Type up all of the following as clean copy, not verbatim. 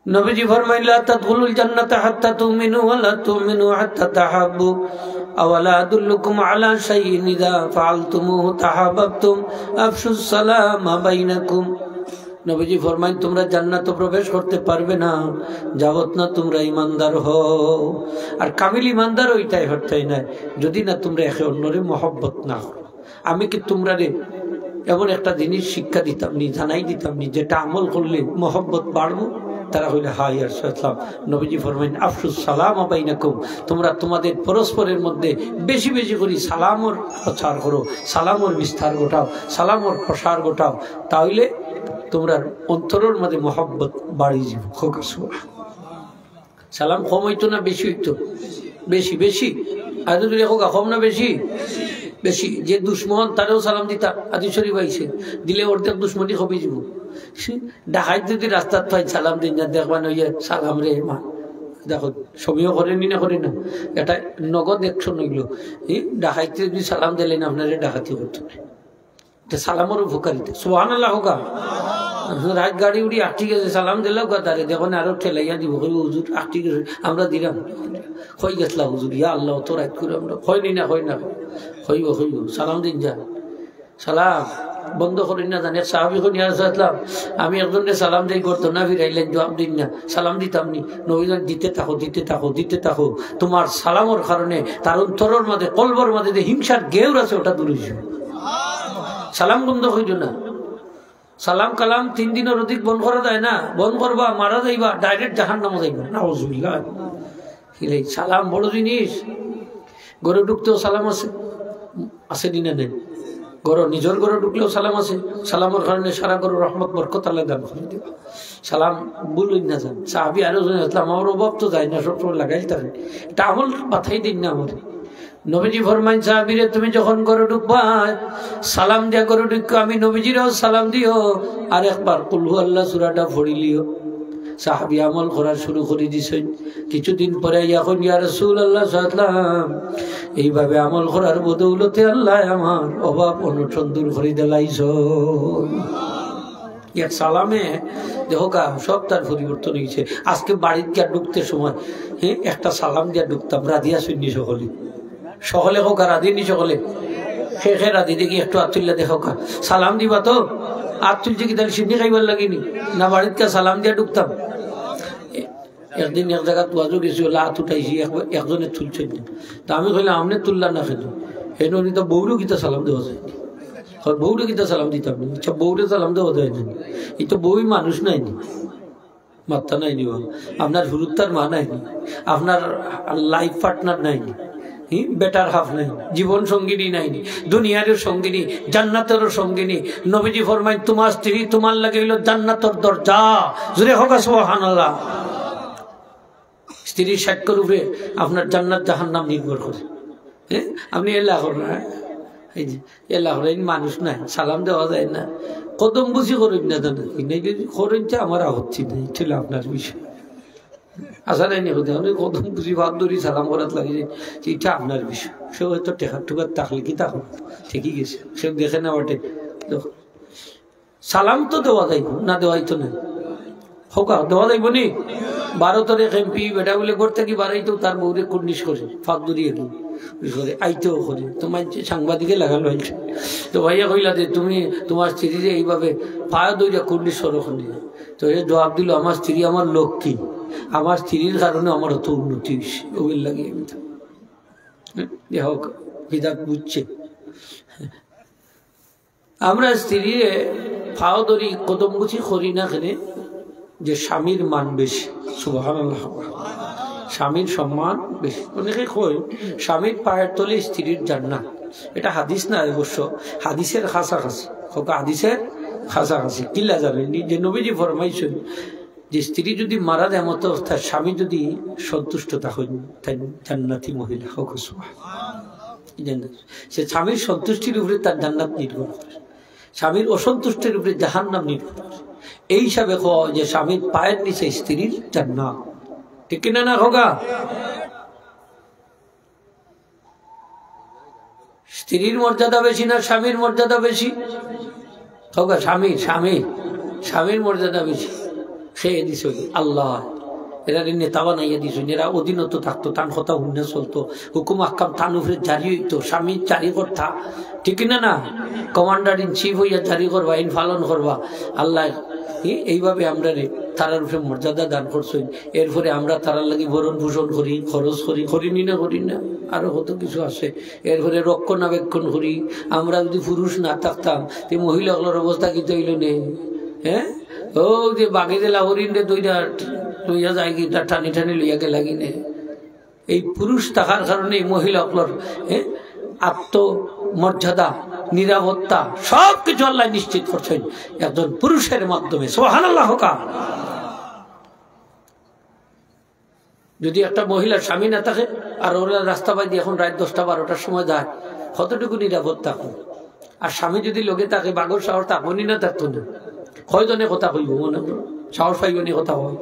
নবীজি ফরমাইলেন লা তাদখুলুল জান্নাতা হাত্তা তুমিনু ওয়া লা তুমিনু হাত্তা তাহাব্বু আওয়ালা আদুল্লুকুম আলা শাইইন ইযা ফাআলতুমুহু তাহাব্বাতুম আফশুস সালামা বাইনাকুম। নবীজি ফরমাইন তোমরা জান্নাতে প্রবেশ করতে পারবে না যাবত না তোমরা ঈমানদার হও। আর কামিল ঈমানদার ওইটাই হতেই না যদি না তোমরা একে অন্যরে মহব্বত না করো। আমি কি তোমরা রে এমন একটা জিনিস শিক্ষা দিতাম নি, জানাই দিতাম নি যেটা আমল করলে মহব্বত বাড়বো? তারা হইলে হা ইয়া রাসূলুল্লাহ। নবীজি ফরমাইন আফশুস সালামা বাইনাকুম, তোমরা তোমাদের পরস্পরের মধ্যে বেশি বেশি করে সালামর প্রচার করো, সালামর বিস্তার ঘটাও, সালামর প্রসার ঘটাও, তাহলে তোমরা অন্তরের মধ্যে মহব্বত বাড়ি যাব। সালাম কম হইতো না বেশি হইতো? বেশি বেশি। আর যদি দেখো কম না বেশি? বেশি। যে দুশ্মন তারেও সালাম দিতা, হাদিস শরীফ আইছে, দিলে অর্ধেক দুশ্মনী কমে যাব। ডাকাইত যদি রাস্তার পাই সালাম দিন না, দেখবেন ওই সালাম রে মা, দেখো সবইও করেনি না করে না, এটা নগদ একশো নইল। ডাকাইতে যদি সালাম দিলেন আপনারে ডাকাতি করতে না, এটা সালামের উপকারিতা। সুবহানাল্লাহ হোকা। রাত গাড়ি উড়ি আটটি গেছে, সালাম দিলেও গাদারে দেখুন আরো ঠেলাইয়া দিব, কইব হুজুর আটটি গেছে, আমরা দিলাম হয়ে গেছিলাম হুজুর, ইয়া আল্লাহ তো রাত করে আমরা হয়নি না, হয় না, হইব হইব, সালাম দিন যা। সালাম বন্ধ করি না জানি সাহাবি আসলাম, আমি একজনকে সালাম দিই করতো না, ফিরাইলেন জবাব দিন না, সালাম দিতাম নি। নবীজন দিতে থাকো দিতে থাকো দিতে থাকো, তোমার সালামর কারণে তার অন্তরের মাঝে কলবর মাঝে যে হিংসার গেউর আছে ওটা দূর হয়েছে। সালাম বন্ধ হইল না। সালাম কালাম 3 দিনের অধিক বন্ধ করা যায় না, বন্ধ করবা মারা যাইবা, ডাইরেক্ট জাহান্নামে যাইবা। নাউজুবিল্লাহ। সালাম বড় জিনিস। ঘরে ঢুকতেও সালাম আছে, আছে দিনে নেই। গরো নিজের ঘরে ঢুকলেও সালাম আছে, সালামের কারণে সারা ঘর রহমত বরকত আল্লাহ দান করে দেবা। সালাম বলুন না যান। সাহাবী আরো জানলাম আমার অভাব তো যায় না, সবসময় লাগাই তার এটা আমল মাথায় দিন না আমার। নবীজি ফরমাইন সাহাবীরে তুমি যখন ঘরে ঢুকবা সালাম দিয়া ঘরে ঢুকো, আমি নবীজিরও সালাম দিও, আর একবার কুল হু আল্লাহ সূরাটা পড়িলিও। সাহাবী আমল করা শুরু করে দিছেন। কিছুদিন পরে এখন ইয়া রাসূলুল্লাহ সাল্লাল্লাহু এইভাবে আমল করার বদৌলতে আল্লাহ আমার অভাব অনটন দূর করে দিলাইছো। এক সালামে দেখো গা সব তার পরিবর্তন হয়েছে। আজকে বাড়িতে গিয়ে ঢুকতে সময় একটা সালাম দিয়ে ঢুকতাম, রাধিয়া শুনি সকলে, সকলে হোক রাধিনি সকলে, শেষে রাধি দেখি একটু আতুল্লা দেখো গা সালাম দিবা তো, আর তুলছে কি তাহলে সিন্নি খাইবার লাগেনি না, বাড়িতে সালাম দিয়ে ঢুকতাম। একদিন এক জায়গা তোয়াজও গেছি, লাত উঠাইছি, একজনে তুলছেন, তা আমি কইলাম আমনে তুললা না খেলো হেন তো বৌরও গীতা সালাম দেওয়া যায়, বৌরে গীতা সালাম দিতাম না, আচ্ছা বৌরে সালাম দেওয়া যায় না, এই তো বউই মানুষ নাইনি, মাত্রা নাইনি, আপনার হুরুত্তার মা নাইনি, আপনার লাইফ পার্টনার নাইনি, বেটার হাফ নাই, জীবন সঙ্গিনী নাইনি, দুনিয়ারও সঙ্গিনী, জান্নাতেরও সঙ্গিনী। নবীজি ফরমাইন তোমার স্ত্রী তোমার লাগে হইল জান্নাতের দরজা। জোরে হোক সুবহানাল্লাহ। স্ত্রীর সাক্ষ্যের উপরে আপনার জান্নাত জাহান্নাম নির্ভর করে। আপনি এল্লা করেন, এই যে এল্লা করেন, মানুষ নাই, সালাম দেওয়া যায় না, কদম বুঝি করেন না জানা করেন, আমার আপত্তি নেই, ছিল আপনার বিষয় আসা নাই নি, কদম বুঝি ভাব ধরি সালাম করার লাগে, এটা আপনার বিষয়। সে হয়তো টেকার টুকার থাকলে কি তখন ঠিকই গেছে, সে দেখে না বটে। সালাম তো দেওয়া যাইব না, দেওয়াই তো না হোকা, দেওয়া যাইব নি। ভারতের এক এমপি বেটা বলে করতে কি বাড়াইতেও তার বউরে কুন্ডিস করে, ফাঁক ধরিয়ে করে আইতেও করে, তোমার সাংবাদিকে লাগানো হয়েছে। তো ভাইয়া কইলা যে তুমি তোমার স্ত্রীরে এইভাবে পায়ে দইরা কুন্ডিস ওখানে, তো এ জবাব দিল আমার স্ত্রী আমার লক্ষ্মী, আমার স্ত্রীর কারণে আমার অত উন্নতি হয়েছে, ওগুলো লাগিয়ে হোক বিদাত বুঝছে। আমরা স্ত্রীরে ফাও ধরি কদম বুঝি করি না কেনে যে স্বামীর মান বেশি। সুবহানাল্লাহ। স্বামীর সম্মান বেশি। অনেকে কয় স্বামীর পায়ের তলে স্ত্রীর জান্নাত, এটা হাদিস না অবশ্য, হাদিসের কাছাকাছি, হাদিসের কাছাকাছি। কিল্লা জানেন যে নবীজি ফরমাইছেন যে স্ত্রী যদি মারা যায় মতো তার স্বামী যদি সন্তুষ্ট থাকেন তাই জান্নাতি মহিলা হোক। সে স্বামীর সন্তুষ্টির উপরে তার জান্নাত নির্ভর করে, স্বামীর অসন্তুষ্টির উপরে জাহান্নাম নির্ভর করে। এই হিসাবে কয় যে স্বামীর পায়ের নিচে স্ত্রীর জান্নাত, ঠিক কিনা না হোগা? স্ত্রীর মর্যাদা বেশি না স্বামীর মর্যাদা বেশি? হোগা স্বামীর স্বামীর স্বামীর মর্যাদা বেশি। খেয়ে দিছ আল্লাহ এরা নেতা বানাইয়া দিছ, এরা অধীনত থাকতো, তান কথা হুন্না চলতো, হুকুম আকাম তান উপরে জারি হইতো, স্বামী জারি করতা, ঠিক না না, কমান্ডার ইন চিফ হইয়া জারি করবা, আইন পালন করবা। আল্লাহ এইভাবে আমরা তারার উপরে মর্যাদা দান করছেন। এরপরে আমরা তারার লাগি ভরণ পোষণ করি, খরচ করি, করিনি না করি না, আরো কত কিছু আছে। এরপরে রক্ষণাবেক্ষণ করি। আমরা যদি পুরুষ না থাকতাম তো মহিলাগুলোর অবস্থা কি তৈল নেই? হ্যাঁ, ও যে বাঘে যে লাহরিন রে লইয়া যায় কি টানি টানি লইয়াকে লাগি নে। এই পুরুষ থাকার কারণে মহিলাগুলোর আত্মমর্যাদা, নিরাপত্তা সবকিছু আল্লাহ নিশ্চিত করছেন একজন পুরুষের মাধ্যমে। সুবহানাল্লাহ। যদি একটা মহিলার স্বামী না থাকে আর ওরা রাস্তা বাই দিয়ে এখন রাত 10টা-12টার সময় যায়, কতটুকু নিরাপদ থাকুন। আর স্বামী যদি লোকে থাকে বাগর সাহস থাকুনি না, থাকতো না, কয়জনে কথা কইব, মনে করো সাহস পাইবনি কথা হয়।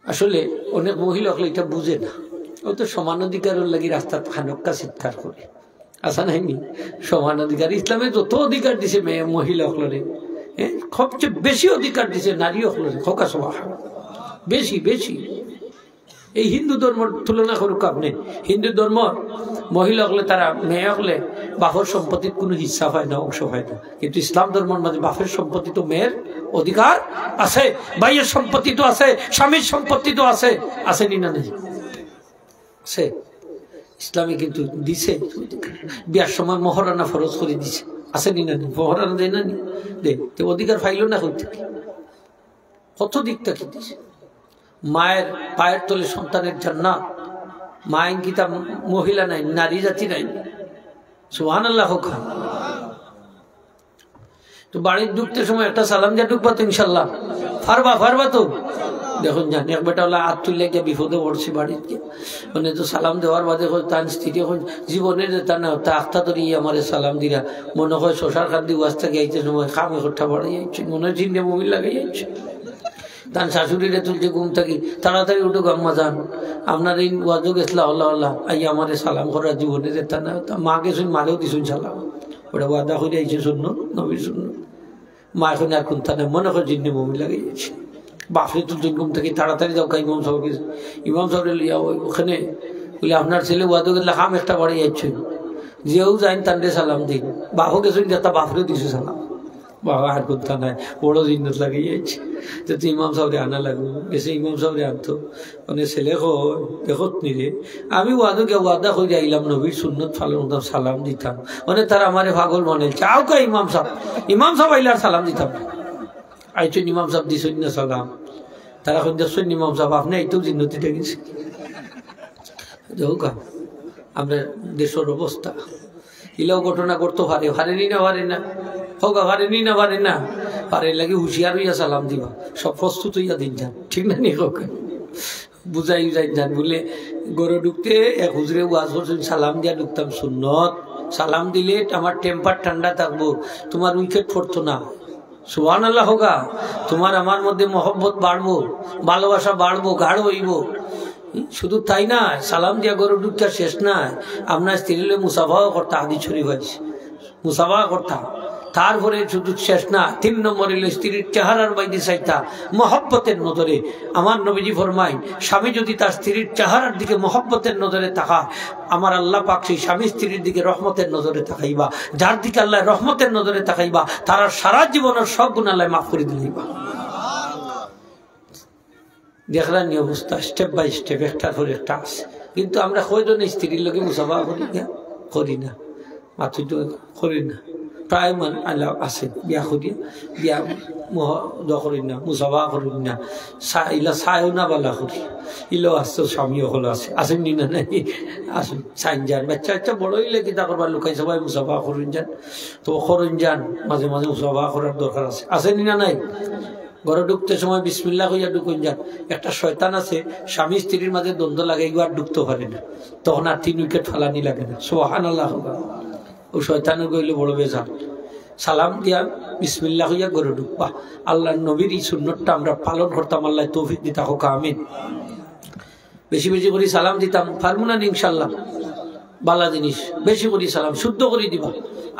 আসলে অনেক মহিলা হলে এটা বুঝে না, ও তো সমান অধিকারের লাগি রাস্তা খানক্কা চিৎকার করে। আসা নাইনি সমান অধিকার, ইসলামে যত অধিকার দিছে মেয়ে মহিলা হলরে, সবচেয়ে বেশি অধিকার দিছে নারী হলরে, খোকা সভা বেশি বেশি। এই হিন্দু ধর্মের তুলনা করুক আপনি, হিন্দু ধর্ম মহিলা হলে তারা মেয়ে হলে বাপের সম্পত্তির কোনো হিস্সা পায় না, অংশ পায় না। কিন্তু ইসলাম ধর্মের মাঝে বাপের সম্পত্তি তো মেয়ের অধিকার আছে, ভাইয়ের সম্পত্তি তো আছে, স্বামীর সম্পত্তি তো আছে, আসেনি না নেই? আছে। ইসলামে কিন্তু দিছে, বিয়ার সময় মহারানা ফরজ করে দিছে, আসেনি না নেই? মহারানা দেয় না নি? দে, অধিকার পাইল না হইতে, কত দিকটা কি দিছে। মায়ের পায়ের তলে সন্তানের জান্নাত, মায়ের কি তা মহিলা নাই, নারী জাতি নাই? সুবহানাল্লাহ। তো বাড়ির ঢুকতে সময় একটা সালাম দিয়ে ঢুকবা তো ইনশাল্লাহ? পারবা তো? দেখুন জানি এক বেটা হলো হাত তুললে গিয়ে বিপদে পড়ছি বাড়িতে, মানে তো সালাম দেওয়ার বাদে তার স্ত্রী জীবনের তা না তা আখতা ধরি আমার সালাম দিরা, মনে হয় শশার খান্দি ওয়াজটা গিয়েছে সময় খাম একটা বাড়ি যাচ্ছে, মনে হয় চিন্তা মোবিল লাগাই যাচ্ছে। তার শাশুড়িরে তুলছে ঘুম থাকি, তাড়াতাড়ি উঠুক আম্মা যান, আপনার এই ওয়াজও গেছিল আল্লাহ আল্লাহ আই আমার সালাম করার জীবনে তা না, মা গেছুন, মারেও দিছুন সালাম, ওটা ওয়াদা করে আইছে শূন্য নবীর শূন্য। মা এখন আর কোন থানে মনে হয় চিন্তা মোবিল লাগাই যাচ্ছে। বাপরে তুলছেন ঘুম থেকে, তাড়াতাড়ি যাও ইমাম সাহেব, ইমাম সাহেব লিয়া ওখানে বলে আপনার ছেলে ওয়াদও গেলে খাম একটা বাড়ি যাচ্ছেন, যেও যাইন তান্ডে সালাম দিন। বাপও গেছেন যেটা বাপরেও দিছে সালাম, বাবা আর কোনটা নাই, বড় জিন্নত লাগিয়ে যাচ্ছে। তো ইমাম সাহেবরে আনা লাগবে, বেশি ইমাম সাহেবরে আনতো, মানে ছেলে দেখত নিলে আমি ওয়াদা করে আইলাম নবীর সুন্নত ফালন করতাম, সালাম দিতাম, মানে তারা আমারে পাগল মনে চাও কা ইমাম সাহেব আইলে আর সালাম দিতাম। আইছেন ইমাম সাহেব দিছেন না সালাম, তারা এখন দেখছেন ইমাম সাহেব আপনি এইটাও জিন্নতিটা গেছে। দেখুক আমরা দেশের অবস্থা, ইলাও ঘটনা করতে পারেনি না হোক, পারেনি না পারে লাগে হুঁশিয়ার হইয়া সালাম দিবা, সব প্রস্তুত হইয়া দিন যান, ঠিক না নি? হোক বুঝাই যান বলে গরু ঢুকতে এক হুজরে ওয়াজ করছেন, সালাম দিয়া ঢুকতাম সুন্নত, সালাম দিলে আমার টেম্পার ঠান্ডা থাকবো, তোমার উইকেট পড়তো না। সুবহানাল্লাহ হোগা, তোমার আমার মধ্যে মহব্বত বাড়বো, ভালোবাসা বাড়বো, গাঢ় হইব। শুধু তাই না, সালাম দিয়া গরু ঢুকতে শেষ নাই, আপনার স্ত্রীলে মুসাফাও করতা, হাদিস শরীফ আছে, মুসাফা করতা। তারপরে শুধু শেষ না, 3 নম্বর হইল স্ত্রীর চেহারার বাইরে চাইতা মহব্বতের নজরে। আমার নবীজি ফরমাই, স্বামী যদি তার স্ত্রীর চেহারার দিকে মহব্বতের নজরে তাকায়, আমার আল্লাহ পাক সেই স্বামী স্ত্রীর দিকে রহমতের নজরে তাকাইবা। যার দিকে আল্লাহ রহমতের নজরে তাকাইবা, তারা সারা জীবনের সব গুণ আল্লাহ মাফ করে দিলেইবা। দেখলাম নি অবস্থা, স্টেপ বাই স্টেপ একটার পর একটা আছে। কিন্তু আমরা কয়জন স্ত্রীর লোকে মুসাফা করি না, মাথুর করি না, প্রায় আল্লাহ আছে বিয়া করি, বিয়া করি না, মুসাফা করি না, ইলা চাইও না বালা করি, ইলেও আসতো স্বামী হল আছে, আসেন নি না নাই? আসুন চাইন যান, বাচ্চা বড় হইলে কিতা করবার লুকাই সবাই মুসাফা করেন যান, তো করেন যান, মাঝে মাঝে মুসাফা করার দরকার আছে, আসেন নি না নাই? ঘরে ঢুকতে সময় বিসমিল্লাহ কইয়া ঢুকুন যান। একটা শয়তান আছে, স্বামী স্ত্রীর মাঝে দ্বন্দ্ব লাগে, এগুলো আর ঢুকতে পারে না, তখন আর 3 উইকেট ফালানি লাগে না। সুবহানাল্লাহ। ও শয়তানের কইলে বড় বেজার। সালাম দিয়া বিসমিল্লাহ কইয়া ঘরে ঢুকবা। আল্লাহ নবীর এই সুন্নতটা আমরা পালন করতাম, আল্লাহ তৌফিক দিতা হোক, আমিন। বেশি বেশি করে সালাম দিতাম, পারবো না ইনশাল্লাহ? বালা জিনিস বেশি করে সালাম শুদ্ধ করে দিবা।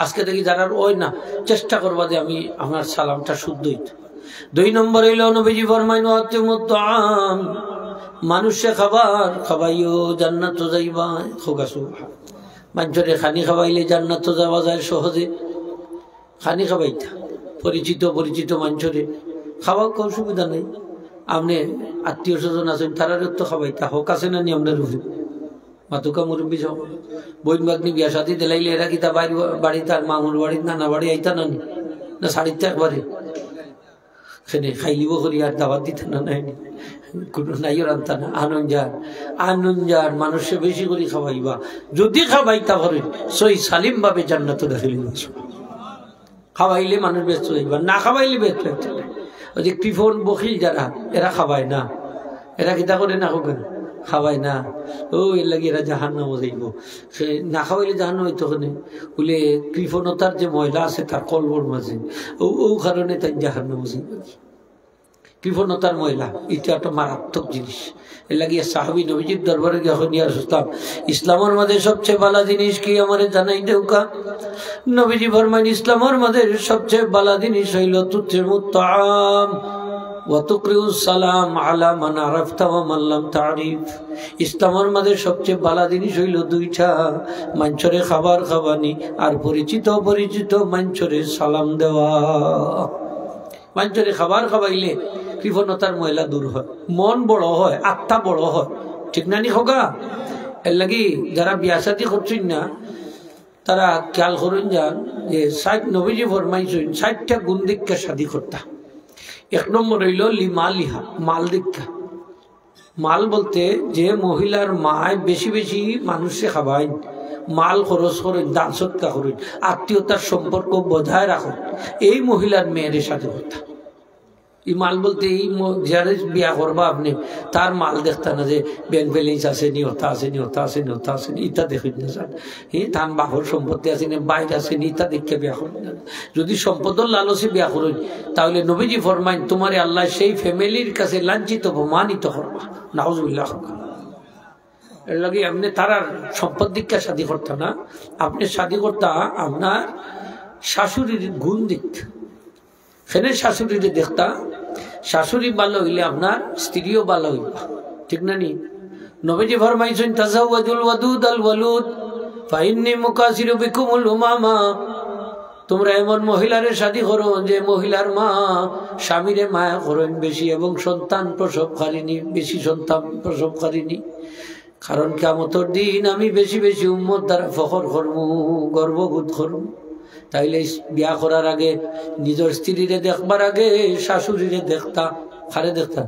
আজকে থেকে যারা ওই না চেষ্টা করবা যে আমি আমার সালামটা শুদ্ধ হইত। 2 নম্বর হইল নবীজি ফরমাইন আম মানুষে খাবার খাবাইও জান্নাত যাইবা। মানুষরে খানি খাওয়াইলে জান্নাত যাওয়া যায় সহজে। খানি খাবাইতা পরিচিত পরিচিত মানুষরে খাওয়া কোনো সুবিধা নেই। আপনি আত্মীয় স্বজন আছেন তারার তো খাবাইতা হোক আছে না নি আপনার মাতুকা মুরব্বী সব বইন বাগনি বিয়া সাথী দিলাইলে এরা কি তা বাড়ি তার মামুর বাড়ি নানা বাড়ি আইতা না নি না শাড়িতে একবারে সেনে খাইলিব করি আর দাবাত দিতে না নাই কোনো নাইও রান্তা না আনন্দ মানুষে বেশি করে খাওয়াইবা। যদি খাওয়াইতা পারেন সই সালিম ভাবে জান্নাত দাখিল খাওয়াইলে মানুষ ব্যস্ত হইবা, না খাওয়াইলে ব্যস্ত হইতে। ওই যে কৃপণ বকিল যারা এরা খাওয়ায় না, এরা কিতা করে না হোক খাওয়ায় না, ও এর লাগে এরা জাহান্নামে যাইব। সে না খাওয়াইলে জাহান্নাম হইতো ওখানে বলে কৃপণতার যে ময়লা আছে তার কলবর মাঝে ও কারণে তাই জাহান্নামে যাইব। কৃপণতার ময়লা এটা একটা মারাত্মক জিনিস। এর লাগিয়ে সাহাবী নবীজির দরবারে যখন ইয়া রাসূলুল্লাহ ইসলামের মধ্যে সবচেয়ে ভালো জিনিস কি আমারে জানাই দেউকা। নবীজি ফরমান ইসলামের মধ্যে সবচেয়ে ভালো জিনিস হইল তুতিমুত তাআম ওয়া তুকরিউস সালাম আলা মান আরাফতা ওয়া মান লাম তারিফ। ইসলামের মধ্যে সবচেয়ে ভালো জিনিস হইল দুইটা, মানুষরে খাবার খাওয়ানি আর পরিচিত পরিচিত মানুষরে সালাম দেওয়া। মানুষরে খাবার খাওয়াইলে কৃপণতার ময়লা দূর হয়, মন বড় হয়, আত্মা বড় হয়, ঠিক না নি হোগা। এর লাগি যারা বিয়া শাদী করছেন না তারা খেয়াল করুন যান যে 60 নবীজি ফরমাইছেন 60টা গুণ দীক্ষা শাদী করতা। 1 নম্বর হইল লিমালিহা মাল দীক্ষা। মাল বলতে যে মহিলার মায় বেশি বেশি মানুষে খাওয়ায়, মাল খরচ করেন, দান সৎকা করেন, আত্মীয়তার সম্পর্ক বজায় রাখুন, এই মহিলার মেয়ের সাথে কথা। এই মাল বলতে এই যারা বিয়া করবা আপনি তার মাল দেখতা না যে ব্যাংক ব্যালেন্স আসেনি, ওটা আসেনি, ওটা আসেনি, ওটা আসেনি, ইটা দেখেন না স্যার। তার বাহর সম্পত্তি আসেনি, বাইরে আসেনি, ইটা দেখে বিয়া করেন না। যদি সম্পদের লালসে বিয়া করেন তাহলে নবীজি ফরমাইন তোমার আল্লাহ সেই ফ্যামিলির কাছে লাঞ্ছিত অপমানিত করবা। নাউজুবিল্লাহ। এর লাগে আপনি তার সম্পদ দীক্ষা শাদী করতা না, আপনি শাদী করতা আপনার শাশুড়ির গুণ দীক্ষা। সেখানে শাশুড়িরে দেখতা, শাশুড়ি ভালো হইলে আপনার স্ত্রীও ভালো হইবা, ঠিক না নি। নবীজি ফরমাইছেন তাজাওয়াজুল ওয়াদুদ আল ওয়ালুদ ফাইন্নী মুকাসিরু বিকুমুল উমামা। তোমরা এমন মহিলারে শাদী করো যে মহিলার মা স্বামীরে মায়া করেন বেশি এবং সন্তান প্রসবকারিণী, বেশি সন্তান প্রসবকারিণী। কারণ কিয়ামতের দিন আমি বেশি বেশি উম্মত দ্বারা ফখর করবো, গর্ববোধ করবো। তাইলে বিয়া করার আগে নিজের স্ত্রীরে দেখবার আগে শাশুড়িরে দেখতা। খারে দেখতা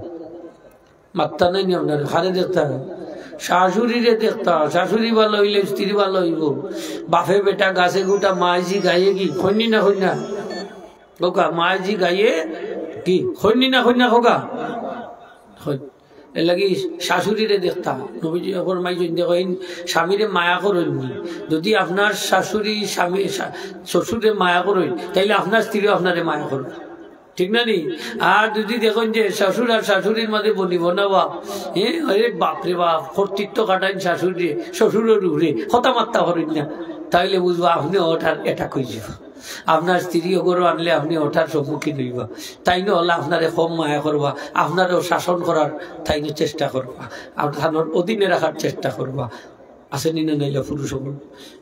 মাত্তা নাই নি আপনার, খারে দেখতা শাশুড়িরে দেখতা। শাশুড়ি ভালো হইলে স্ত্রী ভালো হইব। বাপে বেটা গাছে গোটা মাঝি গাইয়ে কি খন্নি না খন্যা হোকা, মাঝি গাইয়ে কি খন্নি না খন্যা হোকা। এর লাগি শাশুড়িরে দেখতা। নবীজি ফরমাইছেন দেখেন স্বামীরে মায়া করেননি। যদি আপনার শাশুড়ি স্বামী শ্বশুরে মায়া করেন তাইলে আপনার স্ত্রীও আপনারে মায়া করবে, ঠিক না নি। আর যদি দেখেন যে শ্বশুর আর শাশুড়ির মাঝে বনিব না বাপ, আরে বাপরে বাপ কর্তৃত্ব কাটাইন শাশুড়ি শ্বশুরের উপরে হতামাত্তা করেন না, তাইলে বুঝবো আপনি ওঠার এটা কই যাব। আপনার স্ত্রীও গরু আনলে আপনি ওঠার সম্মুখীন হইবা, তাই না হলে আপনারে কম মায়া করবা, আপনারও শাসন করার তাই চেষ্টা করবা, আপনার অধীনে রাখার চেষ্টা করবা। আসেনি না নাইলে পুরুষ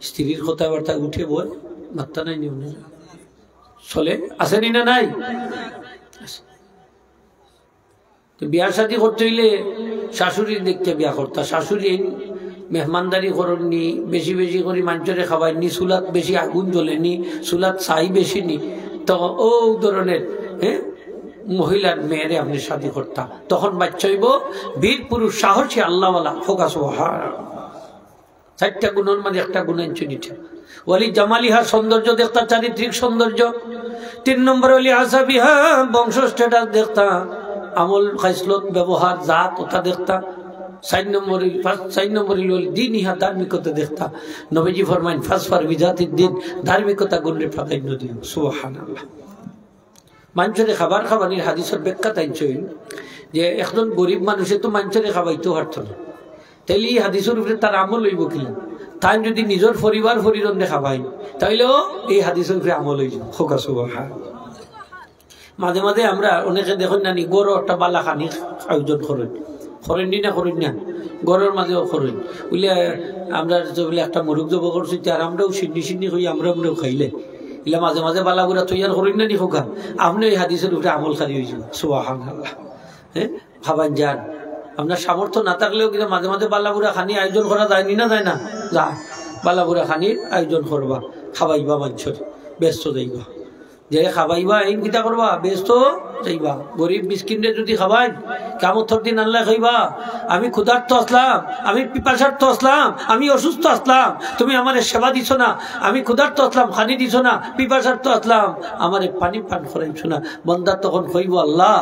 স্ত্রীর কথাবার্তা উঠে বল মাত্রা নাই নিয়ম চলে, আসেনি না নাই। তো বিয়ার শাদী করতে হইলে শাশুড়ির দেখতে বিয়া করতা। শাশুড়ি মেহমানদারি করেননি, বেশি বেশি করে মানুষরে খাওয়াইনি, চুলাত বেশি আগুন জ্বলেনি, চুলাত ছাই বেশি নি, তো ও ধরনের মহিলার মেয়েরে আপনি শাদী করতা। তখন বাচ্চা হইব বীর পুরুষ সাহসী আল্লাহওয়ালা ফোকাস। 4টা গুণের মাঝে একটা গুণ আনছুনিটা ওয়ালি জামালিহা সৌন্দর্য দেখতা, চারিত্রিক সৌন্দর্য। 3 নম্বর ওয়ালি আসাবিহা বংশ স্ট্যাটাস দেখতা, আমল খাইসলত ব্যবহার জাত ওটা দেখতা। 4 নম্বর দিন ইহা ধার্মিকতা দেখতা। নবীজি ফরমাইন ফাসফার বিজাতির দিন, ধার্মিকতা গুণরে প্রাধান্য দিও। সুবহানাল্লাহ। মানুষের খাবার খাবানির হাদিসের ব্যাখ্যা তাইছেন যে একজন গরিব মানুষে তো মানুষের খাবাইতেও পারত না, তাইলে এই হাদিসের উপরে তার আমল হইব কিনা। তাই যদি নিজের পরিবার পরিজন দেখা পাই তাইলেও এই হাদিসের উপরে আমল হয়ে যাবে। হোকা সুবহান। মাঝে মাঝে আমরা অনেকে দেখুন নানি গরু একটা বালা খানি আয়োজন করেন, করেন না করেন না, গরুর মাঝেও করেন বুঝলে আমরা বলে একটা মুরুখ জব করছি আর আমরাও সিন্নি সিন্নি হই আমরাও খাইলে এগুলা মাঝে মাঝে বালা বুড়া তৈয়ার করেন না নি হোকা। আপনি এই হাদিসের উপরে আমল খালি হয়ে যাবে। সুবহানাল্লাহ। হ্যাঁ খাবান যান, আপনার সামর্থ্য না থাকলেও কিন্তু মাঝে মাঝে বালাগুড়া খানি আয়োজন করা যায়নি না যায় না যায়। বালাগুড়া খানির আয়োজন করবা, খাবাইবা মানুষের, ব্যস্ত যাইবা, যে খাবাইবা আইন কিতা করবা ব্যস্ত যাইবা। গরিব মিসকিনরে যদি খাবাই কিয়ামতের দিন আল্লাহ কইবা আমি ক্ষুধার্ত আসলাম, আমি পিপাসার্থ আসলাম, আমি অসুস্থ আসলাম, তুমি আমারে সেবা দিছো না, আমি ক্ষুধার্ত আসলাম খানি দিছো না, পিপাসার্থ আসলাম আমারে পানি পান করাইছো না। বান্দা তখন কইব আল্লাহ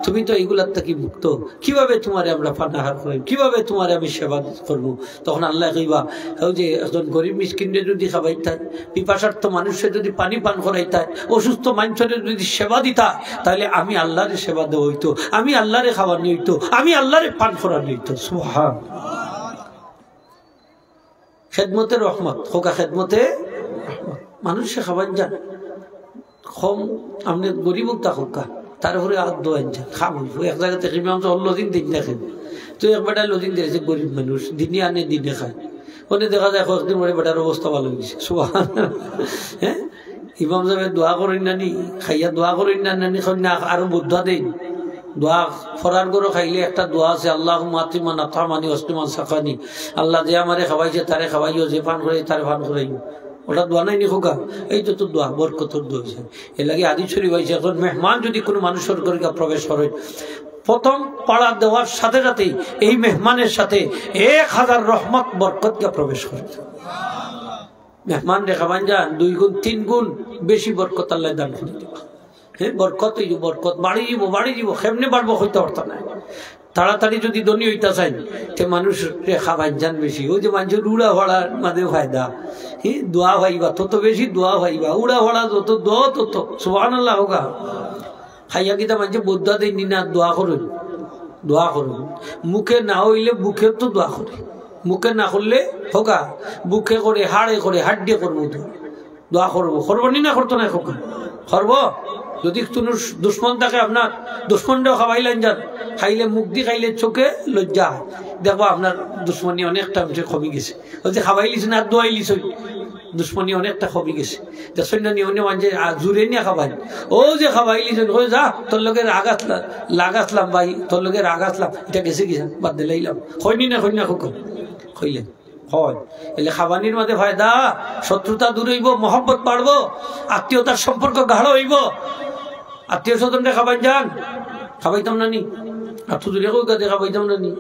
তুমি তো এইগুলার থেকে মুক্ত, কিভাবে তোমারে আমরা পানাহার করাই, কিভাবে তোমারে আমি সেবা করবো? তখন আল্লাহ কইবা ওই যে একজন গরিব মিসকিনরে যদি খাবাই তাই, পিপাসার্থ মানুষের যদি পানি পান করাই তাই, অসুস্থ মানুষের যদি সেবা দিতা, তাহলে আমি আল্লাহরে সেবা দেওয়া হইতো, আমি আল্লাহরে খাওয়ানি হইতো, আমি আল্লাহরে পান করানি হইতো। সুবহান। খেদমতে রহমত হোকা, খেদমতে মানুষে খাবার যান কম, আপনি গরিব তা হোকা তারপরে আর দোয়ান যান খাবো এক জায়গা থেকে লদিন দিন দেখেন তো একবারটা লদিন দিয়েছে গরিব মানুষ দিনে আনে দিনে খায়, ওনে দেখা যায় কয়েকদিন পরে বেটার অবস্থা ভালো হয়েছে। সুবহান। হ্যাঁ ইমাম সাহেব দোয়া করেন নানি, খাইয়া দোয়া করেন না নানি, না আরো বুদ্ধা দেন দোয়া ফরার গরো খাইলে একটা দোয়া আছে আল্লাহ মাতৃমা নাথামানি অস্তিমান সাকানি, আল্লাহ যে আমারে খাওয়াইছে তারে খাওয়াইও, যে পান করে তারে পান করাইও। ওটা দোয়া নাই নি খোকা, এই তো তোর দোয়া বরকতর দোয়া হয়েছে। এর লাগে হাদিস শরীফ হয়েছে এখন মেহমান যদি কোনো মানুষের ঘরে প্রবেশ করে প্রথম পাড়া দেওয়ার সাথে সাথেই এই মেহমানের সাথে 1000 রহমত বরকতকে প্রবেশ করে। মেহমান রেখাবান যান 2 গুণ 3 গুণ বেশি বরকত আল্লাহ দান করে দেবা। হ্যাঁ বরকত এই বরকত বাড়ি যাব কেমনে বাড়বো হইতে পারত না। তাড়াতাড়ি যদি ধনী হইতে চাই তে মানুষ রেখাবান যান বেশি, ওই যে মানুষের উড়া ভাড়ার মাঝে ফায়দা। হ্যাঁ দোয়া ভাইবা তত বেশি দোয়া ভাইবা, উড়া ভাড়া যত দোয়া তত। সুবহানাল্লাহ হোক। খাইয়া কিতা মানুষে বোদ্ধা দেয় না, দোয়া করুন, দোয়া করুন। মুখে না হইলে বুকে তো দোয়া করে, মুখে না করলে হোকা বুকে করে হাড়ে করে হাট দিয়ে করবো, তো দোয়া করবো, করবো নি না করতো না হোকা করব। যদি কোনো দুশ্মন থাকে আপনার দুশ্মনটাও খাওয়াইলেন যান, খাইলে মুখ দিয়ে খাইলে চোখে লজ্জা দেখবো আপনার দুশ্মনী অনেকটা কমে গেছে। ওই যে খাওয়াইলিস না দোয়াইলিস দুশ্মনী অনেকটা কমে গেছে। দেখছেন না নিয়ম মানছে জুড়ে নিয়ে খাবাই, ও যে খাওয়াইলিস ওই যা তোর লোকের লাগাসলাম ভাই, তোর লোকের আগাসলাম এটা গেছে গেছে বাদ দিলাইলাম হয়নি না খুব হইলেন হয়। এলে খাবানির মাঝে ফায়দা, শত্রুতা দূর হইব, মহব্বত বাড়বো, আত্মীয়তার সম্পর্ক গাঢ় হইব। আত্মীয় স্বজনকে খাবাই যান, খাবাইতাম না নি আত্মীয় দূরে কাজে খাবাইতাম না নি,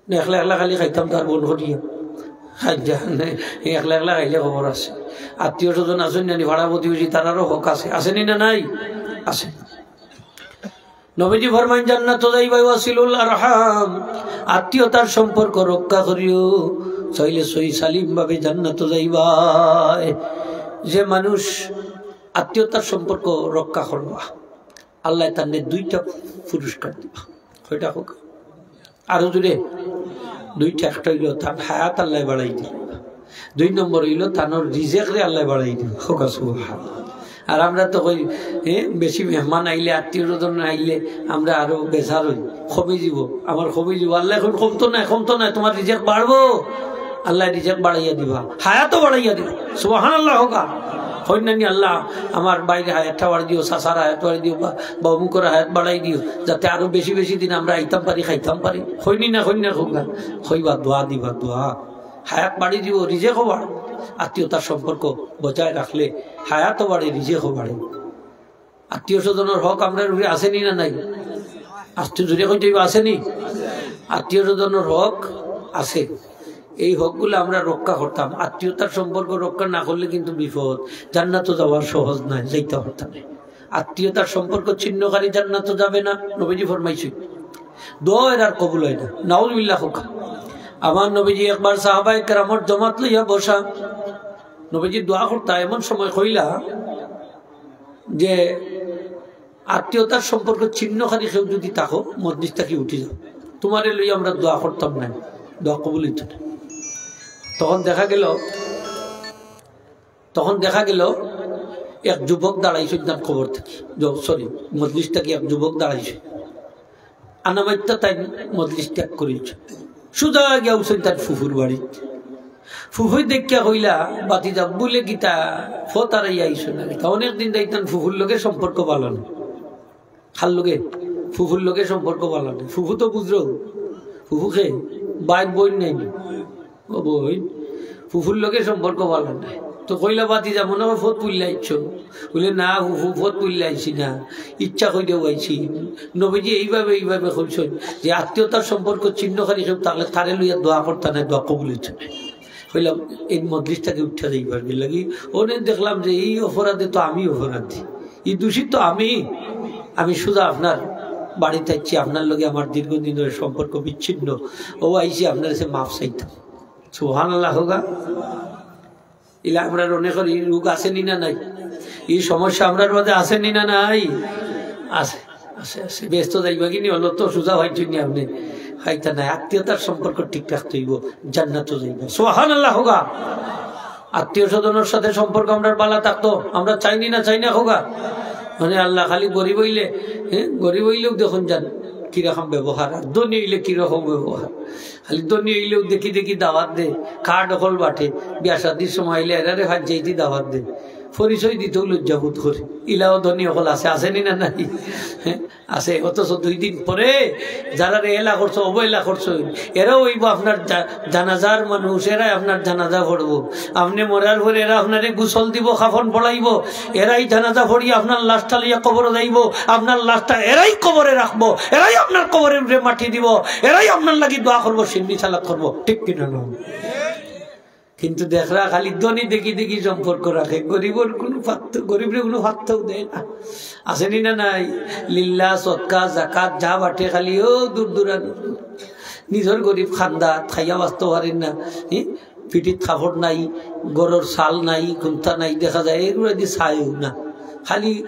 একলা একলা খালি খাইতাম তার বোন করিয়া খাই যান, একলা একলা খাইলে খবর আছে। আত্মীয় স্বজন আসেন নানি ভাড়া প্রতিবেশী তারারও হক আছে, আসেনি না নাই আছে। নবীজি ফরমান জান্নাত যাইবা ওয়াসিলুল আরহাম, আত্মীয়তার সম্পর্ক রক্ষা করিও, চাইলে সহি সালিম ভাবে জান্নাত যাইবা। যে মানুষ আত্মীয়তার সম্পর্ক রক্ষা করবা আল্লাহ তার 2টা পুরস্কার দিবা। কয়টা হোক আরো জুড়ে 2টা। একটা হইল তার হায়াত আল্লাহ বাড়াই দিবা, 2 নম্বর হইল তার রিজেকরে আল্লাহ বাড়াই দিবা। হোকা সুবহানাল্লাহ। আর আমরা তো কই বেশি মেহমান আইলে আত্মীয় স্বজন আইলে আমরা আরো বেজার হই, কমে যাব, আমার কমে যাব। আল্লাহ এখন কমতো না, তোমার রিজেক বাড়বো, আল্লাহ রিজেক বাড়াইয়া দিবা, হায়াতও বাড়াইয়া দিবা। সুবহানাল্লাহ হোকা। হইনানি আল্লাহ আমার বাইরে হায়াতটা বাড়াই দিও, সাসার হায়াত বাড়াই দিও, বা অমুকের হায়াত বাড়াই দিও, যাতে আরো বেশি বেশি দিন আমরা আইতাম পারি, খাইতাম পারি। হইনি না হোকা হইবা, দোয়া দিবা, দোয়া হায়াত বাড়ি দিব, রিজেকও বাড়ে। আত্মীয়তার সম্পর্ক বজায় রাখলে হায়াতও বাড়ে, রিজেকও বাড়ে। আত্মীয় স্বজনের হক আমরা রূপে আসেনি না নাই? আত্মীয় জুড়ে কইতে আসেনি? আত্মীয় স্বজনের হক আছে, এই হকগুলো আমরা রক্ষা করতাম। আত্মীয়তার সম্পর্ক রক্ষা না করলে কিন্তু বিপদ, জান্নাত যাওয়া সহজ নয়, যাইতে পারতাম। আত্মীয়তার সম্পর্ক ছিন্নকারী জান্নাত যাবে না, নবীজি ফরমাইছে। দোয়া এর আর কবুল হয় না, নাউযুবিল্লাহ হোক। আমার নবীজি একবার সাহাবায়ে কেরামর জমাত লইয়া বসা, নবীজি দোয়া করতা, এমন সময় কইলা যে আত্মীয়তার সম্পর্ক ছিন্নকারী কেউ যদি থাকো মজলিস থেকে উঠে যাও, তোমারে লইয়া আমরা দোয়া করতাম না, দোয়া কবুল হইত না। তখন দেখা গেল এক যুবক দাঁড়াইছে তার খবর থেকে, সরি মজলিস থেকে এক যুবক দাঁড়াইছে, আনামাইত্যা তাই মজলিস ত্যাগ করেছে, সুদা গিয়া উঠছেন তার ফুফুর বাড়ি। ফুফুই দেখিয়া হইলা বাতিজা বলে গীতা ফতারাই আইসো না, অনেকদিন দেখতাম ফুফুর লোকের সম্পর্ক ভালো না, খাল লোকে ফুফুর লোকের সম্পর্ক ভালো না। ফুফু তো বুঝলো, ফুফুকে বাইর বই নেই, ও বই ফুফুর লোকের সম্পর্ক ভালো না। তো কইলা বাতিজা মনে হয় ফত পুল্লা ইচ্ছো, বলে না ফুফু ফত পুল্লা আইছি না, ইচ্ছা কইলেও আইছি। নবীজি এইভাবে কইছেন যে আত্মীয়তার সম্পর্ক ছিন্নকারী সব তাহলে তারে লইয়া দোয়া করতে না, দোয়া কবুল হচ্ছে না। কইলাম এই মজলিসটাকে উঠা যাইবার লাগি ওনে দেখলাম যে এই অপরাধে তো আমি অপরাধী, এই দোষী তো আমি সুদা আপনার বাড়িতে আইছি, আপনার লগে আমার দীর্ঘদিন ধরে সম্পর্ক বিচ্ছিন্ন, ও আইছি আপনার কাছে মাফ চাইতাম। সুবহানাল্লাহ হোগা। ইলা আমরা অনেকের এই রোগ আসেনি না নাই, এই সমস্যা আমরার মধ্যে আসেনি না নাই, আছে আছে আছে। ব্যস্ত যাইবা কিনি হলো তো সোজা হয়েছেন আপনি খাইতা নাই, আত্মীয়তার সম্পর্ক ঠিক রাখতে হইব, জান্নাত যাইবা। সুবহানাল্লাহ হোগা। আত্মীয় স্বজনের সাথে সম্পর্ক আমরা বালা থাকতো, আমরা চাইনি না হোগা। মানে আল্লাহ খালি গরিব হইলে, গরিব হইলেও দেখুন যান কিরকম ব্যবহার, আর ধনী হইলে কিরকম ব্যবহার। খালি ধনী হইলেও দেখি দাওয়াত দে, কার দখল বাটে, বিয়া শাদির সময় হইলে এরারে ভাত যেইটি দাওয়াত দে, পরিচয় দিতেও লজ্জাবোধ করে। ইলাও ধনী হল আসেনি না নাই, আছে। অথচ 2 দিন পরে যারা এলা করছো অবহেলা করছো এরাও হইব আপনার জানাজার মানুষ, এরাই আপনার জানাজা পড়বো। আপনি মরার পরে এরা আপনারে গোসল দিব, কাফন পড়াইব, এরাই জানাজা পড়িয়ে আপনার লাশটা লইয়া কবরে যাইব, আপনার লাশটা এরাই কবরে রাখবো, এরাই আপনার কবরে মাটি দিব, এরাই আপনার লাগি দোয়া করবো, সিন্নি সালাত করবো, ঠিক কিনা না? কিন্তু দেখরা খালি ধনী দেখি সম্পর্ক রাখে, গরিবের কোনো পাত্রও দেয় না। আসেনি না নাই? লিল্লা সদকা জাকাত যা বাটে খালি ও দূর নিজের গরিব খান্দা খাইয়া বাঁচতে পারেন না, পিঠিত কাপড় নাই, গরুর ছাল নাই, কুন্তা নাই, দেখা যায় এগুলো দিয়ে চাইও না,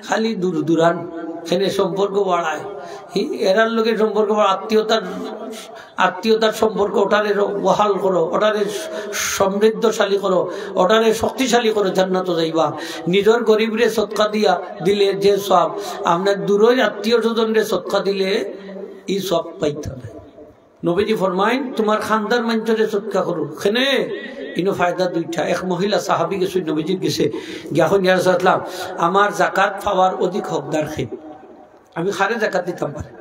খালি দূরান সেনে সম্পর্ক বাড়ায়। এরার লোকের সম্পর্ক, আত্মীয়তার সম্পর্ক ওটারে বহাল করো, ওটারে সমৃদ্ধশালী করো, ওটারে শক্তিশালী করো, জান্নাত যাইবা। নিজের গরিবরে সৎকা দিলে যে সব, আপনার দূরের আত্মীয় স্বজনরে সৎকা দিলে এই সব পাইতে না। নবীজি ফরমাইন তোমার খানদার মানুষরে সৎকা করো, খেনে ইনো ফায়দা 2টা। এক মহিলা সাহাবি গেছে নবীজির গেছে, এখন ইয়ারসালাম আমার জাকাত পাওয়ার অধিক হকদার খে, আমি খারে জাকাত দিতাম পারে।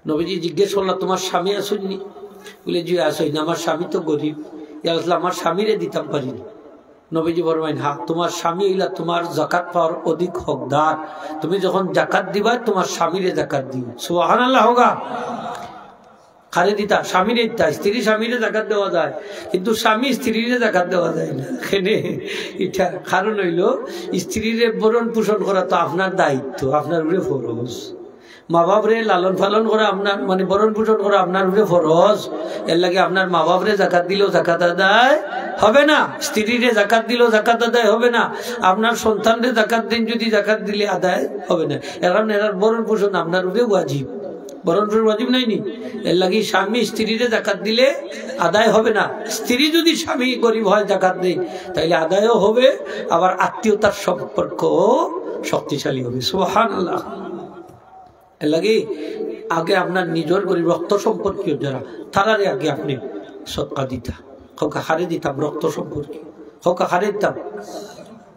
নবীজি জিজ্ঞেস করলাম তোমার স্বামী আসেননি? বলে জি আসেন, আমার স্বামী তো গরিব, ইয়ারসালাম আমার স্বামীরে দিতাম পারিনি। নবীজি বলবেন হ্যাঁ, তোমার স্বামী হইলা তোমার জাকাত পাওয়ার অধিক হকদার, তুমি যখন জাকাত দিবা তোমার স্বামীরে জাকাত দিও। সুবহানাল্লাহ হোগা। খারে দিতা স্বামীরে দিতা, স্ত্রী স্বামীরে জাকাত দেওয়া যায়, কিন্তু স্বামী স্ত্রীরে জাকাত দেওয়া যায় না। এটা কারণ হইল স্ত্রীরে বরণ পোষণ করা তো আপনার দায়িত্ব, আপনার উপরে ফরজ। মা বাপরে লালন পালন করা আপনার, মানে বরণ পোষণ করা আপনার উপরে ফরজ। এর লাগে আপনার মা বাপরে জাকাত দিলেও জাকাত আদায় হবে না, স্ত্রীরে জাকাত দিলেও জাকাত আদায় হবে না, আপনার সন্তানরে জাকাত দিন যদি জাকাত দিলে আদায় হবে না। এখন এরার বরণ পোষণ আপনার উপরে ওয়াজিব, বরণ পোষণ ওয়াজিব নাইনি। এর লাগে স্বামী স্ত্রীরে জাকাত দিলে আদায় হবে না। স্ত্রী যদি স্বামী গরিব হয় জাকাত দেয় তাইলে আদায়ও হবে, আবার আত্মীয়তার সম্পর্ক শক্তিশালী হবে। সুবহানাল্লাহ। এর লাগে আগে আপনার নিজের গরিব রক্ত সম্পর্কীয় যারা, তারারে আগে আপনি সদকা দিতা। হকা হারে দিতাম রক্ত সম্পর্কে, হকা হারে দিতাম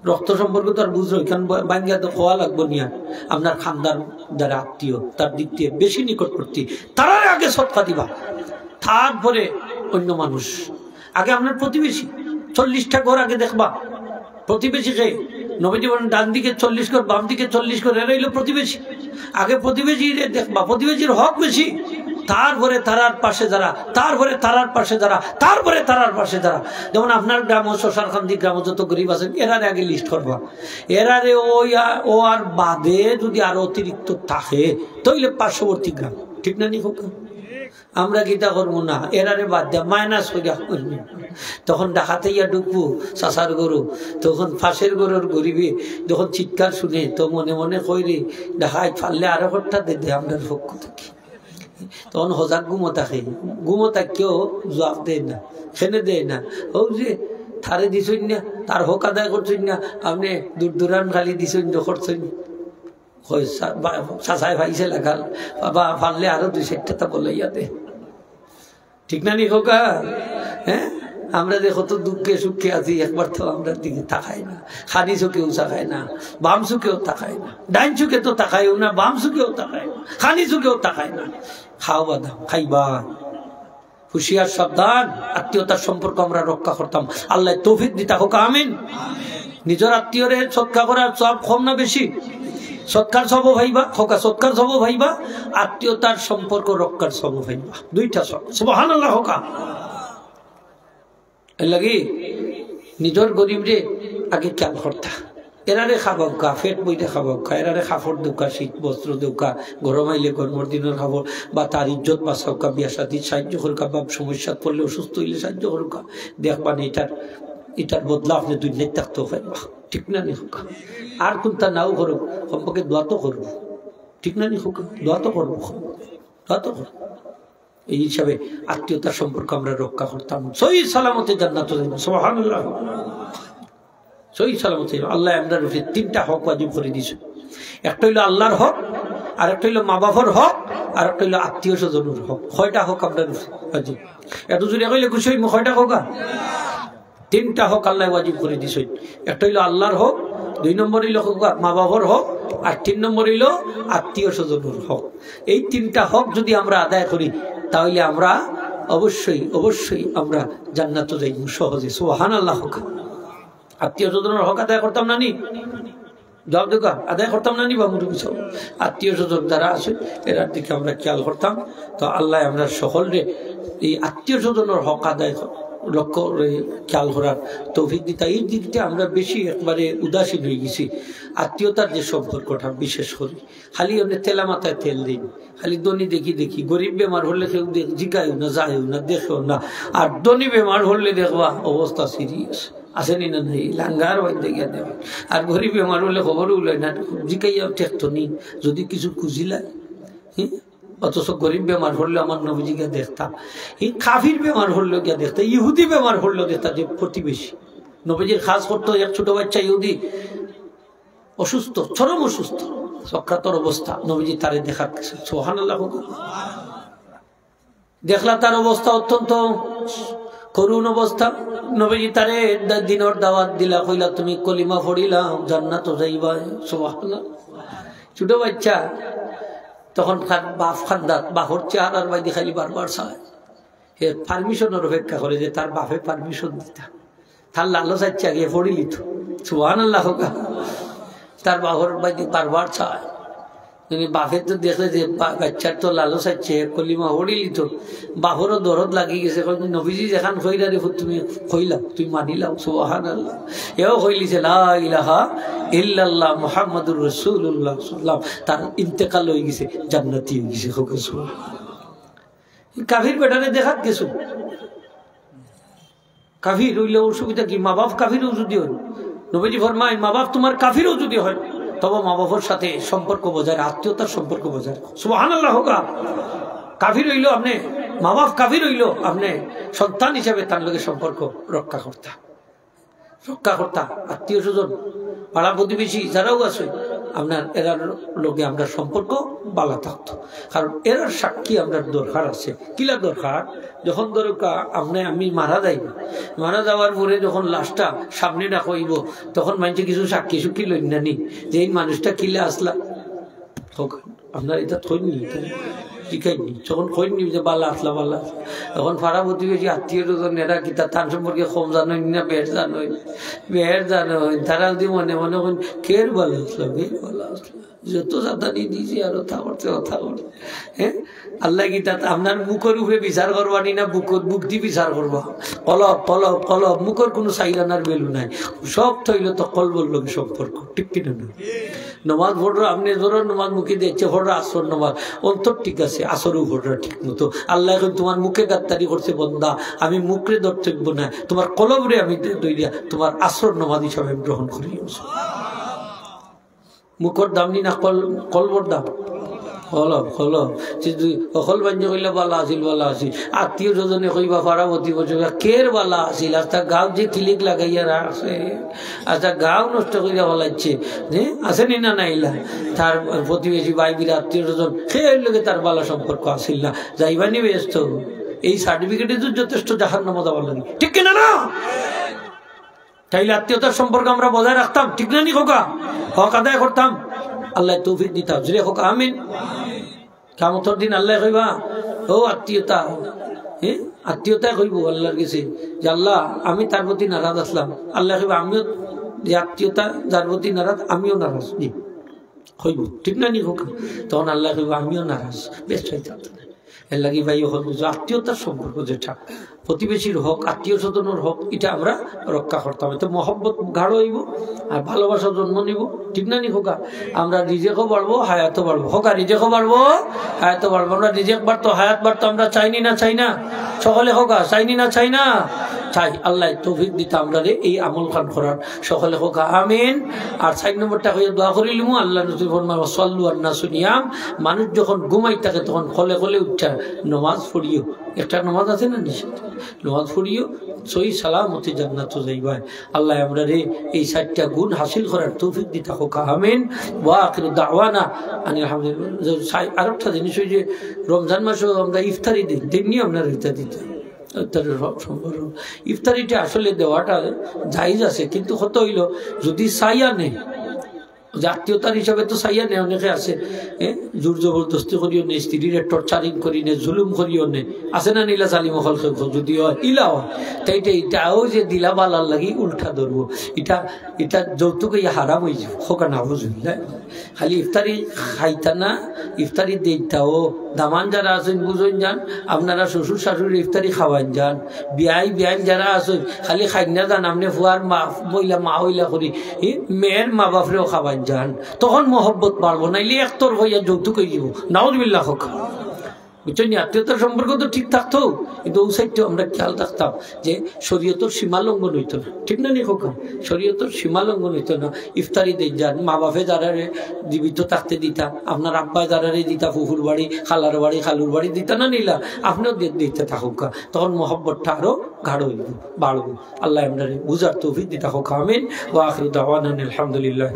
রক্ত সম্পর্ক তো আর বুঝলো, কারণ বাঙ্গা তো খোয়া লাগবো নিয়া। আপনার খানদার যারা আত্মীয় তার দিক দিয়ে বেশি নিকটবর্তী, তারারে আগে সদকা দিবা, তারপরে অন্য মানুষ। আগে আপনার প্রতিবেশী, 40টা ঘর আগে দেখবা প্রতিবেশীকে। নবীজি বলেন ডান দিকে 40 ঘর, বাম দিকে 40 ঘর, এরা হইল প্রতিবেশী। আগে প্রতিবেশী দেখবা, প্রতিবেশীর হক বেশি, তারপরে তারার পাশে যারা, তারপরে তারার পাশে যারা, তারপরে তারার পাশে যারা। যেমন আপনার গ্রাম শশারখান্দি গ্রাম যত গরিব আছেন এরারে আগে লিস্ট করবা, এরারে ও আর বাদে যদি আরো অতিরিক্ত থাকে তাইলে পার্শ্ববর্তী গ্রাম, ঠিক না নি? আমরা গীতা করবো না, এরারে বাদ দেয়া মাইনাস হইয়া করবো। তখন ডাকাতে ইয়া ঢুকবো চাষার গরু, তখন ফাঁসের গরুর গরিবে যখন চিৎকার শুনে তো মনে মনে কইরে ডাকাই ফাললে আরো ঘরটা দে আমরা পক্ষ থেকে তখন হজাক ঘুমো কেউ জবাব দেয় না, খেনে দেয় না। ও যে থারে দিছই না, তার হক আদায় করছেন না, আপনি দূর দূরান খালি দিছই করছেন, চাচাই ভাইছে লাগাল বাবা ফানলে আরো 2-4টা বলে ইয়াতে, ঠিক না নি খোকা? হ্যাঁ, আমরা যে কত দুঃখে সুখে আছি, একবার তো আমরা দিকে তাকাই না। খানি চোখেও তাকায় না, বাম চোখেও তাকায় না, ডাইন চোখে তো তাকায়ও না, বাম চোখেও তাকায় না, খানি চোখেও তাকায় না। খাও বাদাম খাইবা, হুশিয়ার সাবধান। আত্মীয়তার সম্পর্ক আমরা রক্ষা করতাম, আল্লাহ তৌফিক দিতা হোক, আমিন। নিজের আত্মীয়রে সৎকার করার সব কম না বেশি? সৎকার সব ভাইবা খোকা, সৎকার সব ভাইবা, আত্মীয়তার সম্পর্ক রক্ষার সব ভাইবা, দুইটা সব। সুবহানাল্লাহ হোকা। এর লাগি নিজের গরিব রে আগে খেয়াল করতা, এরারে খাবাবকা, ফেট বইতে খাবাবকা, এরারে খাফড় দৌকা, শীত বস্ত্র দৌকা, গরম আইলে গরমের দিনের খাবার, বা তার ইজ্জত বাঁচাওকা, বিয়া সাথী সাহায্য করুকা, বা সমস্যা পড়লে অসুস্থ হইলে সাহায্য করুকা। দেখবা না এটার বদলা আপনি দুনিয়ায় থাকতেও পারবা, ঠিক না নি হোকা? আর কোনটা নাও করুক, সম্পর্কে দোয়া তো করবো, ঠিক না নি হোকা? দোয়া তো করবো, দোয়া তো করবো। এই হিসাবে আত্মীয়তার সম্পর্ক আমরা রক্ষা করতাম, সহি সালামতে জান্নাতে যাইব। সুবহানাল্লাহ, সহি সালামতে। আল্লাহ আমরা 3টা হক ওয়াজিব করে দিয়েছে। একটা হইলো আল্লাহর হক, আর একটা হইলো মা বাবার হক, আর একটা হইলো আত্মীয় স্বজনের হক। 6টা হক আমরা ওয়াজিব। এত জোরে কইলে খুশি হইব? 6টা হোক, 3টা হক আল্লাহ ওয়াজিব করে দিয়েছে। একটা হইলো আল্লাহর হক, 2 নম্বর হইলো মা বাবার হক, আর 3 নম্বর হইলো আত্মীয় স্বজনের হক। এই 3টা হক যদি আমরা আদায় করি, তাহলে আমরা অবশ্যই অবশ্যই আমরা জান্নাতে যাইব সহজে। সুবহানাল্লাহ হোক। আত্মীয় স্বজনের হক আদায় করতাম না নি? জবাব দেখা আদায় করতাম না নি বা মুরুবি সব? আত্মীয় স্বজন যারা আছে এরার দিকে আমরা খেয়াল করতাম। তো আল্লাহ আমরা সকলরে এই আত্মীয় স্বজনের হক আদায় লক্ষ্য খেয়াল করার তৌফিক দিতা। এই দিকটা আমরা বেশি একবারে উদাসীন হয়ে গেছি। আত্মীয়তার যে সম্পর্কটা বিশেষ করে খালি আপনি তেলা মাথায় তেল দিন, খালি ধনী দেখি, গরিব বেমার হলে কেউ জিগায়ও না, যায়ও না, দেখেও না। আর ধনী বেমার হলে দেখবা অবস্থা সিরিয়াস, আসেনি না নাই লাঙ্গার বাইতে গিয়া দেবে। আর গরিব বেমার হলে খবরও উলাই না, জিগাইয়া ঠেকতো নি যদি কিছু খুঁজিলাই। অথচ গরিব বেমার হলে আমার নবীজিকে দেখতাম, এই কাফির বেমার হলেও গিয়া দেখতাম, ইহুদি বেমার হলেও দেখতাম যে প্রতিবেশী। নবীজির খাস করতো এক ছোট বাচ্চা ইহুদি অসুস্থ, চরম অসুস্থ, সক্রাতর অবস্থা, নবীজি তারে দেখা গেছে। সুবহানাল্লাহ, দেখলা তার অবস্থা অত্যন্ত করুণ অবস্থা। নবীজি তারে দিনের দাওয়াত দিলা, কইলা তুমি কলিমা পড়িলা জান্নাত যাইবা। সুবহানাল্লাহ। ছোট বাচ্চা তখন বাপ খান্দাত, বাপর চেহারার বাইদি খালি বারবার চায়, হে পারমিশনের অপেক্ষা করে যে তার বাপে পারমিশন দিতা, তার লালো চাইছে আগে পড়ি লিত। সুবহানাল্লাহ। তার বাপর বাইদি বারবার চায়, বাপের তো দেখলে যে বাচ্চার তো লালো চাইছে কলিমা পড়ি লিত, বাপরও দরদ লাগি গেছে। নবীজি যেখান কইলা রে তুমি কইলা, তুমি মানিলাও। সুবহানাল্লাহ। এও কইলিছে লা ইলাহা ইল্লাল্লাহ মুহাম্মাদুর রাসূলুল্লাহ সাল্লাল্লাহু আলাইহি ওয়াসাল্লাম। তার ইন্তেকাল হয়ে গেছে, জান্নাতি হয়ে গেছে। কাফির বেটারে দেখাত গেছো, কাফির হইলে অসুবিধা কি? মা বাপ কাফিরও যদি হয়, নবীজি ফরমায় মা বাপ তোমার কাফিরও যদি হয়, তবে মা বাবার সাথে সম্পর্ক বজায়, আত্মীয়তার সম্পর্ক বজায়। সুবহানাল্লাহ। কাফির হইল আপনি, মা বাপ কাফির হইল আপনি সন্তান হিসাবে তার লোকের সম্পর্ক রক্ষা করতা। আত্মীয় স্বজন, পাড়া প্রতিবেশী যারাও আছে আপনার, এরার লোকে আমরা সম্পর্ক বালা থাকতো। কারণ এরার সাক্ষী আমরা দরকার আছে। কিলা দরকার? যখন দরকার আমি মারা যাইব, মারা যাওয়ার পরে যখন লাশটা সামনে না কইব, তখন মানুষে কিছু সাক্ষী সুক্ষী লই না নি যে এই মানুষটা কিলা আসলা। আপনার এটা থইনি, শিখাইনি, যখন কইনি যে বালা আসলা বালা, তখন পাড়া প্রতিবেশী আত্মীয় স্বজন এরা কি তার সম্পর্কে কম জানোই না বের জানোই, তারা যদি মনে মনে করেন কের বালা আসলো, বের বালা আসলো, যত জাতানি দিয়েছি আরো কথা করতে। হ্যাঁ, আল্লাহ কি তা আপনার মুখের উপরে বিচার করবানি না বুক দিয়ে বিচার করবা? কলব মুখের কোনো সাইলানার বেলু নাই, সব থইল তো কলবর লোক সম্পর্ক, ঠিক কিনা না? নমাজ ভোটরা আপনি ধরো নমাজ মুখে দেখছে ভোটরা আসর নমাজ অন্তর ঠিক আছে, আসরও ভোটরা ঠিক মতো। আল্লাহ এখন তোমার মুখে গাদ্দারি করছে বন্দা, আমি মুখরে ধরতেব না, তোমার কলবরে আমি দইয়া তোমার আসর নমাজ হিসাবে গ্রহণ করি। মুখর দাম নি না কলবর দাম? হলব হলব অকল বাঞ্জ কইলে বালা আছিল বালা আছিল আত্মীয় স্বজনে কইবা পারাবতী বছর কের বালা আছিল আচ্ছা গাঁও যে ক্লিক লাগাইয়া রাখছে আচ্ছা গাঁও নষ্ট করিয়া বলাচ্ছে যে আসেনি না নাইলা তার প্রতিবেশী ভাই বিরা আত্মীয় স্বজন সেই লোকে তার বালা সম্পর্ক আসিল না যাইবানি ব্যস্ত এই সার্টিফিকেটে তো যথেষ্ট জাহান্নাম যাবার লাগে ঠিক কিনা না তাইলে আত্মীয়তার সম্পর্ক আমরা বজায় রাখতাম ঠিক না নি খোকা হক আদায় করতাম আল্লাহ তৌফিক দিতাম জুড়ে হোক আমিন কিয়ামতের দিন আল্লাহ কইবা ও আত্মীয়তা আত্মীয়তা কইব আল্লাহর কাছে যে আল্লাহ আমি তার প্রতি নারাজ আসলাম আল্লাহ কইবা আমিও যে আত্মীয়তা যার প্রতি নারাজ আমিও নারাজ জি কইব ঠিক না নি খোকা তখন আল্লাহ কইবা আমিও নারাজ বেশ হইতাম এর লাগি ভাই আত্মীয়তার সম্পর্ক যেটা প্রতিবেশীর হক আত্মীয় স্বজনের হক এটা আমরা রক্ষা করতে হবে তো মহব্বত গাঢ় হইব আর ভালোবাসা জন্ম নিব ঠিক না নি খোকা আমরা রিজেকও বাড়বো হায়াতও বাড়বো খোকা রিজেকও বাড়বো হায়াতও বাড়বো আমরা রিজেক বাড়তো হায়াত বাড়তো আমরা চাইনি না চাই না সকলে খোকা চাইনি না চাই না চাই আল্লাহ তৌফিক দিতে আমরা এই আমল খান করার সকলে খোকা আমিন আর 4 নম্বরটা হয়ে দোয়া করিলিমু আল্লাহ নবী ফরমায় সাল্লু আন-নাসু নিয়াম মানুষ যখন ঘুমাই থাকে তখন কলে কলে উঠা নামাজ পড়িও একটা নামাজ আছে না নিশ্চিত নামাজ পড়িও সহি সালামতি জান্নাতে যাইবা আল্লাহ আমরা এই 4টা গুণ হাসিল করার তৌফিক দিতে খোকা আমিন ওয়া আখিরু দাওয়ানা আনিল হামদুলিল্লাহ আরেকটা জিনিস হই যে রমজান মাসে আমরা ইফতারি দিই তেমনি আমরা রিতা দিতে ইফতারিটা আসলে দেওয়াটা জায়েজ আছে কিন্তু কত হইল যদি চাইয়া নেই আত্মীয়তার হিসাবে তো চাইয়া নেই অনেকে আছে জোর জবরদস্তি করিও নে স্ত্রীর টর্চারিং করি নে জুলুম করিও নে আছে না নীলা জালিম হল যদি হয় ইলা হয় তাইটা এটাও যে দিলা বালার লাগি উল্টা ধরবো এটা যৌতুক হারাম হয়ে যাব হোক না বুঝলি খালি ইফতারি খাইতা না ইফতারি দেইতাও দামান যারা আছেন বুঝুন যান আপনারা শ্বশুর শাশুড়ি ইফতারি খাওয়ান যান বিয়াই যারা আছেন খালি খাইনা যান আপনি ফুয়ার মা বইলা মা হইলা করি মেয়ের মা বাপরেও খাওয়ান যান তখন মহব্বত পারবো নাইলে একতর হইয়া যৌতুক হয়ে যাব নাউজুবিল্লাহ হোক বুঝছেন আত্মীয়তার সম্পর্ক তো ঠিক থাকতো কিন্তু ওই সাইডটাও আমরা খেয়াল রাখতাম যে শরীয়তর সীমা লঙ্ঘন হইতো না ঠিক না নি খোকা শরীয়তর সীমা লঙ্ঘন হইতো না ইফতারি দেন যান মা বাপে যারা জীবিত থাকতে দিতা আপনার আব্বায় যারা দিতা ফুফুর বাড়ি খালার বাড়ি খালুর বাড়ি দিতা না নিলা আপনিও দিতে থাকুক তখন মহব্বতটা আরো গাঢ় হইব বাড়বো আল্লাহ আমরা বুঝার তৌফিক দিতা হোক আমিন ওয়া আখিরু দাওয়ানা আলহামদুলিল্লাহ।